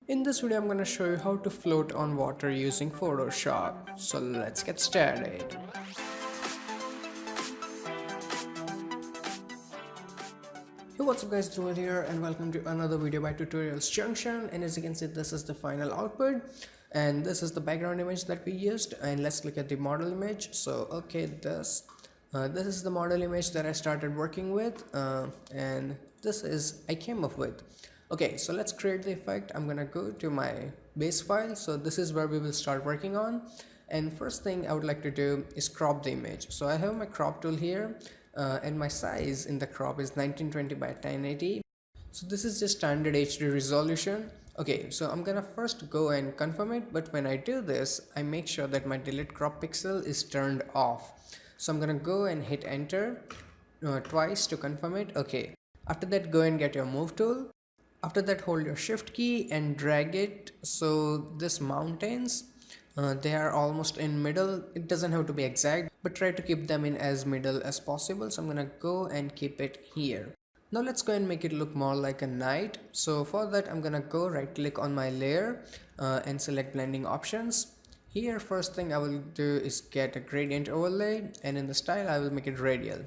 In this video, I'm going to show you how to float on water using Photoshop. So let's get started. Hey, what's up guys, Dhruv here and welcome to another video by Tutorials Junction. And as you can see, this is the final output and this is the background image that we used. And let's look at the model image. So okay, this is the model image that I started working with and this is I came up with. Okay, so let's create the effect. I'm gonna go to my base file. So this is where we will start working on. And first thing I would like to do is crop the image. So I have my crop tool here and my size in the crop is 1920 by 1080. So this is just standard HD resolution. Okay, so I'm gonna first go and confirm it, but when I do this, I make sure that my delete crop pixel is turned off. So I'm gonna go and hit enter twice to confirm it. Okay, after that go and get your move tool. After that hold your shift key and drag it so this mountains they are almost in middle. It doesn't have to be exact, but try to keep them in as middle as possible. So I'm gonna go and keep it here. Now let's go and make it look more like a night. So for that I'm gonna go right click on my layer and select blending options. Here first thing I will do is get a gradient overlay, and in the style I will make it radial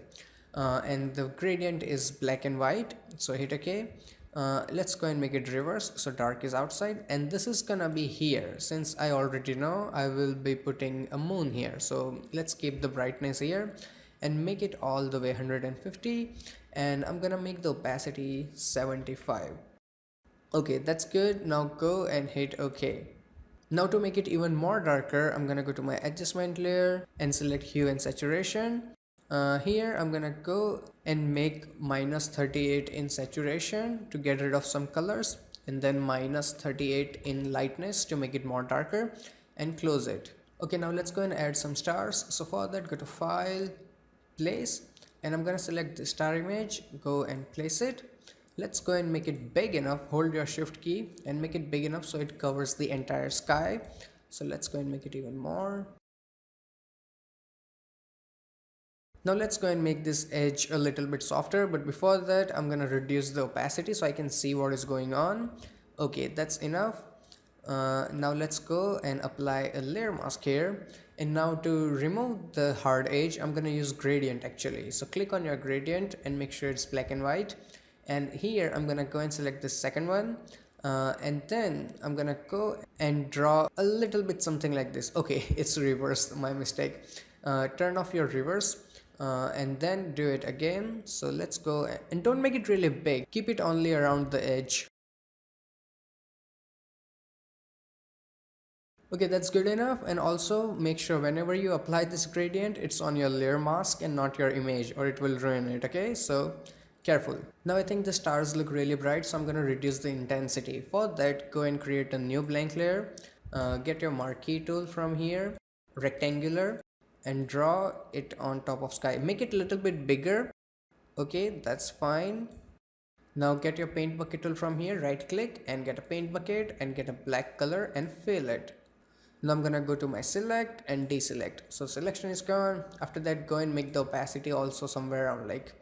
and the gradient is black and white, so hit OK. Let's go and make it reverse, so dark is outside and this is gonna be here. Since I already know I will be putting a moon here, so let's keep the brightness here and make it all the way 150, and I'm gonna make the opacity 75. Okay, that's good. Now go and hit OK. Now to make it even more darker, I'm gonna go to my adjustment layer and select hue and saturation. Here I'm gonna go and make -38 in saturation to get rid of some colors, and then -38 in lightness to make it more darker, and close it. Okay, now let's go and add some stars. So for that, go to file, place, and I'm gonna select the star image, go and place it. Let's go and make it big enough. Hold your shift key and make it big enough so it covers the entire sky. So let's go and make it even more. Now let's go and make this edge a little bit softer, but before that I'm gonna reduce the opacity so I can see what is going on. Okay, that's enough. Now let's go and apply a layer mask here, and now to remove the hard edge I'm gonna use gradient actually. So click on your gradient and make sure it's black and white, and here I'm gonna go and select the second one and then I'm gonna go and draw a little bit something like this. Okay, it's reversed, my mistake. Turn off your reverse and then do it again. So let's go and don't make it really big, keep it only around the edge. Okay, that's good enough. And also make sure whenever you apply this gradient it's on your layer mask and not your image, or it will ruin it. Okay, so careful. Now I think the stars look really bright, so I'm going to reduce the intensity. For that, go and create a new blank layer. Get your marquee tool from here, rectangular, and draw it on top of sky. Make it a little bit bigger. Okay, that's fine. Now get your paint bucket tool from here, right click and get a paint bucket and get a black color and fill it. Now I'm gonna go to my select and deselect. So selection is gone. After that, go and make the opacity also somewhere around, like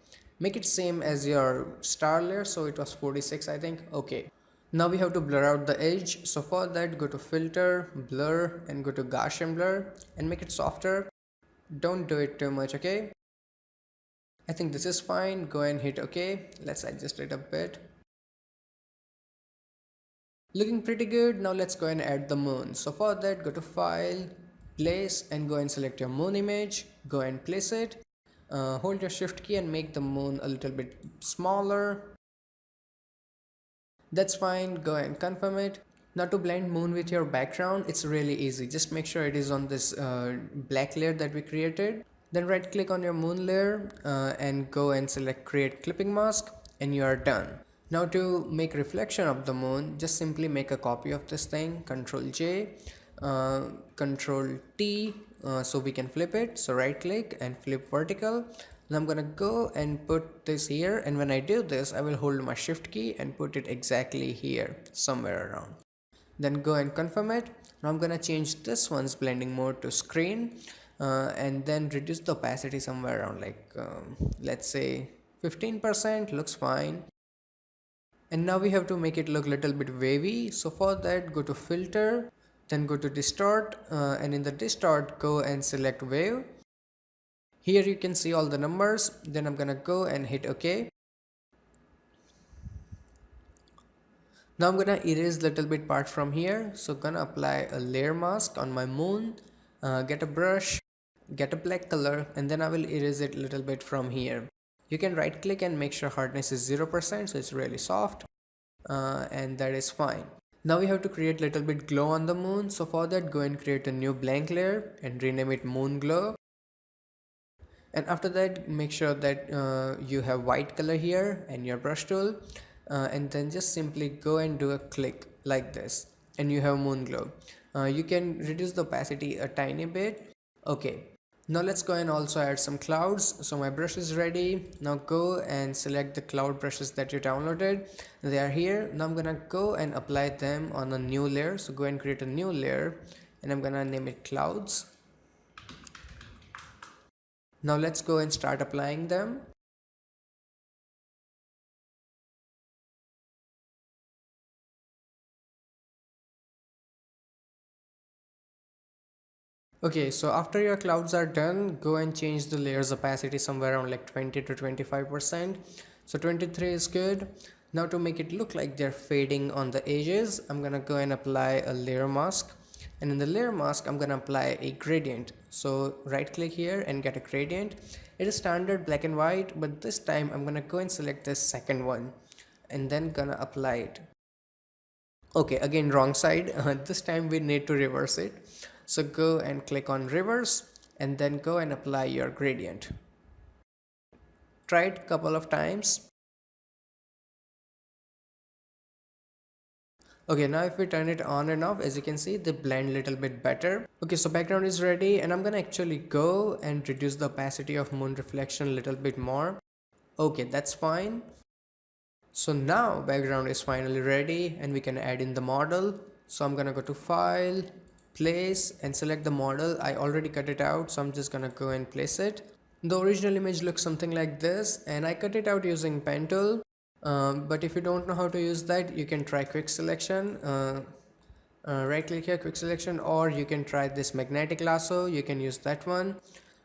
make it same as your star layer, so it was 46 I think. Okay, now we have to blur out the edge. So for that, go to filter, blur, and go to Gaussian blur and make it softer. Don't do it too much. Okay, I think this is fine. Go and hit OK. Let's adjust it a bit. Looking pretty good. Now let's go and add the moon. So for that, go to file, place, and go and select your moon image. Go and place it. Hold your shift key and make the moon a little bit smaller. That's fine. Go and confirm it. Now to blend moon with your background, it's really easy. Just make sure it is on this black layer that we created. Then right click on your moon layer and go and select create clipping mask, and you are done. Now to make reflection of the moon, just simply make a copy of this thing, Ctrl J, Ctrl T, so we can flip it. So right click and flip vertical. Now I'm gonna go and put this here, and when I do this I will hold my shift key and put it exactly here, somewhere around. Then go and confirm it. Now I'm gonna change this one's blending mode to screen and then reduce the opacity somewhere around like let's say 15%. Looks fine. And now we have to make it look a little bit wavy. So for that, go to filter, then go to distort, and in the distort, go and select wave. Here you can see all the numbers. Then I'm gonna go and hit OK. Now I'm gonna erase little bit part from here. So gonna apply a layer mask on my moon, get a brush, get a black color, and then I will erase it a little bit from here. You can right click and make sure hardness is 0%, so it's really soft, and that is fine. Now we have to create little bit glow on the moon. So for that, go and create a new blank layer and rename it moon glow. And after that, make sure that you have white color here and your brush tool, and then just simply go and do a click like this, and you have moon glow. You can reduce the opacity a tiny bit. Okay, now let's go and also add some clouds. So my brush is ready. Now go and select the cloud brushes that you downloaded. They are here. Now I'm gonna go and apply them on a new layer. So go and create a new layer, and I'm gonna name it clouds. Now let's go and start applying them. Okay, so after your clouds are done, go and change the layers opacity somewhere around like 20 to 25%. So 23 is good. Now to make it look like they're fading on the edges, I'm gonna go and apply a layer mask. And in the layer mask, I'm gonna apply a gradient. So right click here and get a gradient. It is standard black and white, but this time I'm gonna go and select this second one and then gonna apply it. Okay, again wrong side. This time we need to reverse it. So go and click on reverse and then go and apply your gradient. Try it a couple of times. Okay, now if we turn it on and off, as you can see, they blend a little bit better. Okay, so background is ready, and I'm gonna actually go and reduce the opacity of moon reflection a little bit more. Okay, that's fine. So now background is finally ready and we can add in the model. So I'm gonna go to file, place, and select the model. I already cut it out, so I'm just gonna go and place it. The original image looks something like this, and I cut it out using pen tool. But if you don't know how to use that, you can try quick selection. Right click here, quick selection, or you can try this magnetic lasso. You can use that one.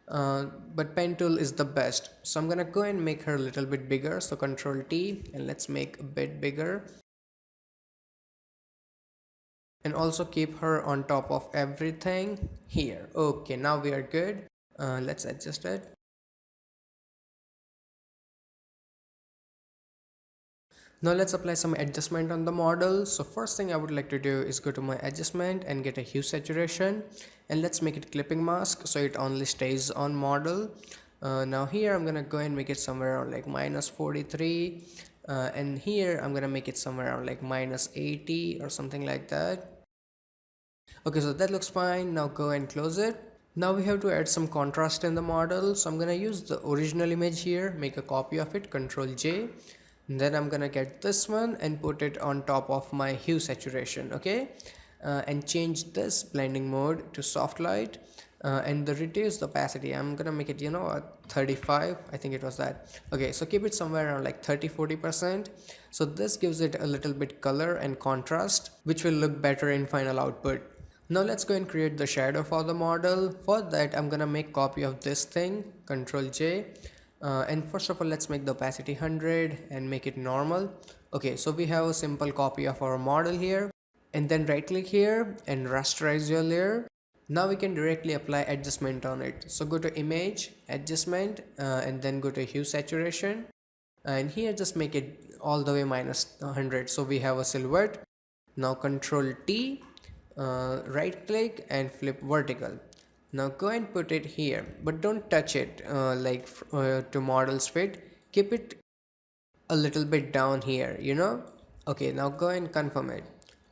But pen tool is the best. So I'm gonna go and make her a little bit bigger. So Control T, and let's make a bit bigger. And also keep her on top of everything here. Okay, now we are good. Let's adjust it. Now let's apply some adjustment on the model. So first thing I would like to do is go to my adjustment and get a hue saturation, and let's make it clipping mask so it only stays on model. Now here I'm gonna go and make it somewhere around like -43, and here I'm gonna make it somewhere around like -80 or something like that. Okay, so that looks fine. Now go and close it. Now we have to add some contrast in the model, so I'm gonna use the original image here, make a copy of it, Control J. And then I'm gonna get this one and put it on top of my hue saturation. Okay, and change this blending mode to soft light, and the reduced opacity, I'm gonna make it, 35. I think it was that. Okay, so keep it somewhere around like 30-40%. So this gives it a little bit color and contrast, which will look better in final output. Now let's go and create the shadow for the model. For that, I'm gonna make copy of this thing, Control J. And first of all, let's make the opacity 100 and make it normal. Okay, so we have a simple copy of our model here, and then right click here and rasterize your layer. Now we can directly apply adjustment on it. So go to image, adjustment, and then go to hue saturation, and here just make it all the way -100, so we have a silhouette. Now Control T, right click and flip vertical. Now go and put it here, but don't touch it to model's fit. Keep it a little bit down here, Okay, now go and confirm it.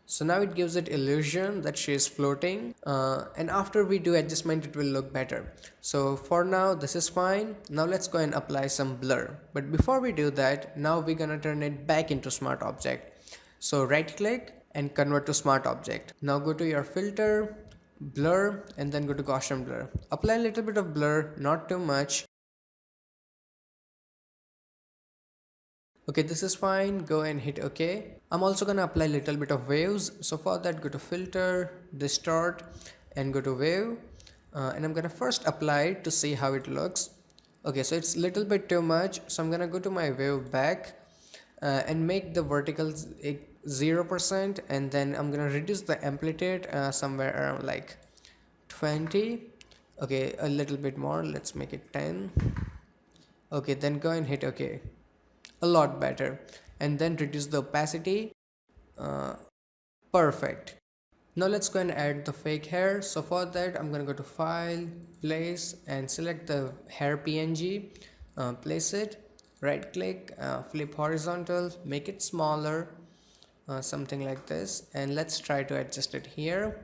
So now it gives it illusion that she is floating, and after we do adjustment it will look better. So for now this is fine. Now let's go and apply some blur, but before we do that, now we're gonna turn it back into smart object. So right click and convert to smart object. Now go to your filter, blur, and then go to Gaussian blur. Apply a little bit of blur, not too much. Okay, this is fine. Go and hit OK. I'm also gonna apply a little bit of waves. So for that, go to filter, distort, and go to wave. And I'm gonna first apply it to see how it looks. Okay, so it's a little bit too much. So I'm gonna go to my wave back and make the verticals 0%, and then I'm gonna reduce the amplitude somewhere around like 20. Okay, a little bit more. Let's make it 10. Okay, then go and hit OK. A lot better. And then reduce the opacity. Perfect. Now let's go and add the fake hair. So for that, I'm gonna go to file, place, and select the hair PNG. Place it, right click, flip horizontal, make it smaller, something like this, and let's try to adjust it here.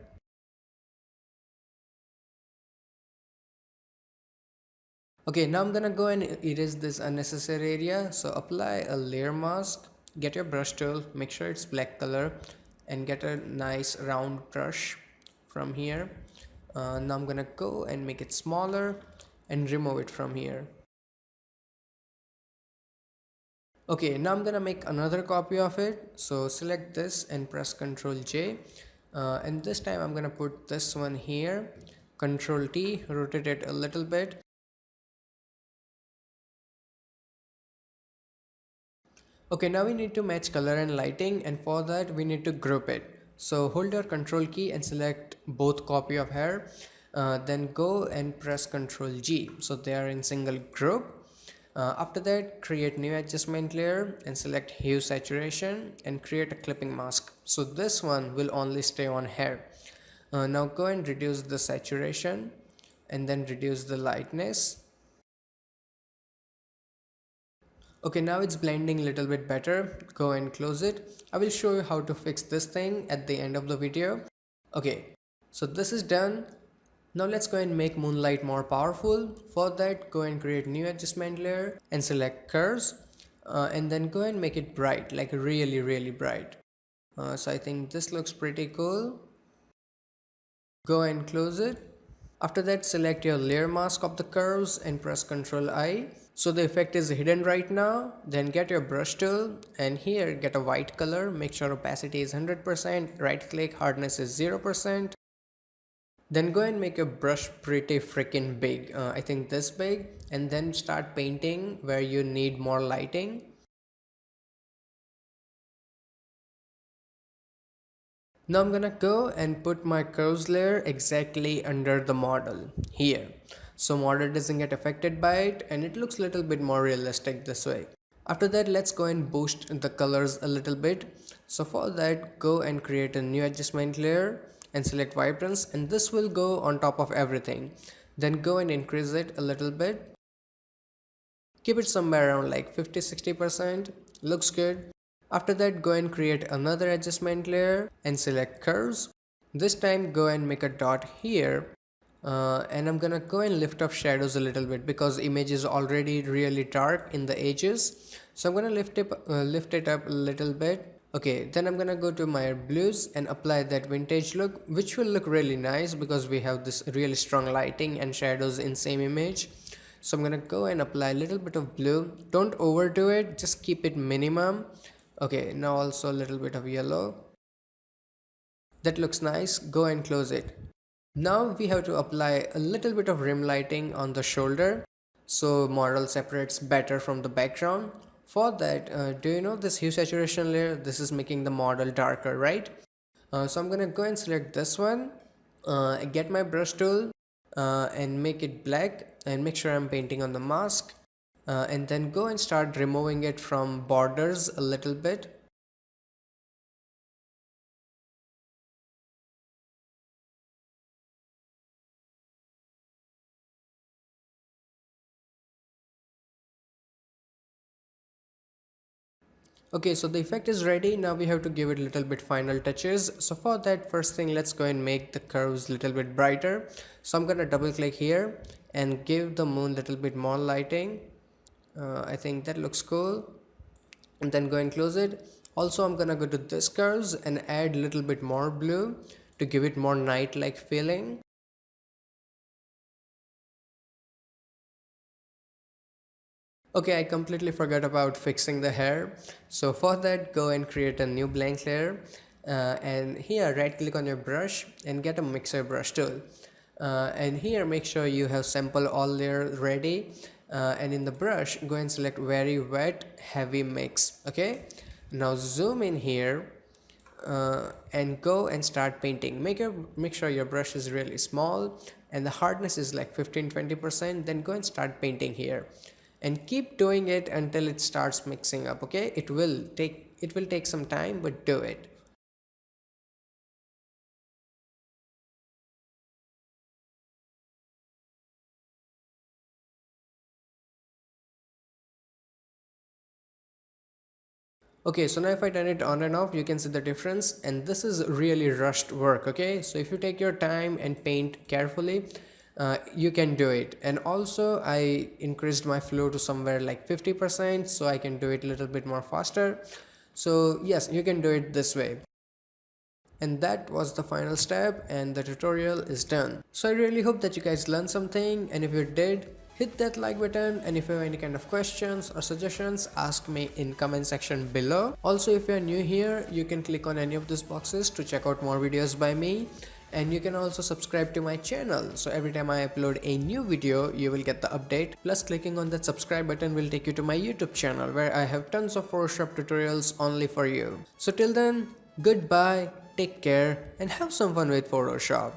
Okay, now I'm gonna go and erase this unnecessary area. So apply a layer mask, get your brush tool, make sure it's black color, and get a nice round brush from here. Now I'm gonna go and make it smaller and remove it from here. Okay, now I'm gonna make another copy of it. So select this and press Ctrl J. And this time I'm gonna put this one here. Ctrl T, rotate it a little bit. Okay, now we need to match color and lighting, and for that we need to group it. So hold your control key and select both copy of hair. Then go and press Ctrl G. So they are in single group. After that, create new adjustment layer and select hue saturation and create a clipping mask. So this one will only stay on hair. Now go and reduce the saturation and then reduce the lightness. Okay, now it's blending a little bit better. Go and close it. I will show you how to fix this thing at the end of the video. Okay, so this is done. Now let's go and make moonlight more powerful. For that, go and create new adjustment layer and select curves. And then go and make it bright, like really bright. So I think this looks pretty cool. Go and close it. After that, select your layer mask of the curves and press Ctrl I. So the effect is hidden right now. Then get your brush tool and here get a white color. Make sure opacity is 100%, right click, hardness is 0%. Then go and make your brush pretty freaking big. I think this big, and then start painting where you need more lighting. Now I'm gonna go and put my curves layer exactly under the model here. So model doesn't get affected by it and it looks a little bit more realistic this way. After that, let's go and boost the colors a little bit. So for that, go and create a new adjustment layer and select vibrance, and this will go on top of everything. Then go and increase it a little bit. Keep it somewhere around like 50-60%. Looks good. After that, go and create another adjustment layer and select curves. This time go and make a dot here. And I'm gonna go and lift up shadows a little bit because image is already really dark in the edges. So I'm gonna lift it up a little bit. Okay, then I'm gonna go to my blues and apply that vintage look, which will look really nice because we have this really strong lighting and shadows in same image. So I'm gonna go and apply a little bit of blue. Don't overdo it, just keep it minimum. Okay, now also a little bit of yellow. That looks nice. Go and close it. Now we have to apply a little bit of rim lighting on the shoulder so model separates better from the background. For that, do you know this hue saturation layer? This is making the model darker, right? So I'm gonna go and select this one, get my brush tool and make it black and make sure I'm painting on the mask, and then go and start removing it from borders a little bit. Okay, so the effect is ready. Now we have to give it a little bit final touches. So for that, first thing, let's go and make the curves a little bit brighter. So I'm gonna double click here and give the moon a little bit more lighting. I think that looks cool. And then go and close it. Also, I'm gonna go to this curves and add a little bit more blue to give it more night-like feeling. Okay, I completely forgot about fixing the hair. So for that, go and create a new blank layer. And here, right click on your brush and get a mixer brush tool. And here, make sure you have sample all layer ready. And in the brush, go and select very wet, heavy mix. Okay. Now zoom in here and go and start painting. Make sure your brush is really small and the hardness is like 15-20%. Then go and start painting here and keep doing it until it starts mixing up. Okay, it will take some time, but do it. Okay, so now if I turn it on and off, you can see the difference, and this is really rushed work. Okay, so if you take your time and paint carefully, you can do it. And also I increased my flow to somewhere like 50%, so I can do it a little bit more faster. So yes, you can do it this way. And that was the final step, and the tutorial is done. So I really hope that you guys learned something, and if you did, hit that like button, and if you have any kind of questions or suggestions, ask me in comment section below. Also, if you are new here, you can click on any of these boxes to check out more videos by me, and you can also subscribe to my channel, so every time I upload a new video you will get the update. Plus, clicking on that subscribe button will take you to my YouTube channel, where I have tons of Photoshop tutorials only for you. So till then, goodbye, take care, and have some fun with Photoshop.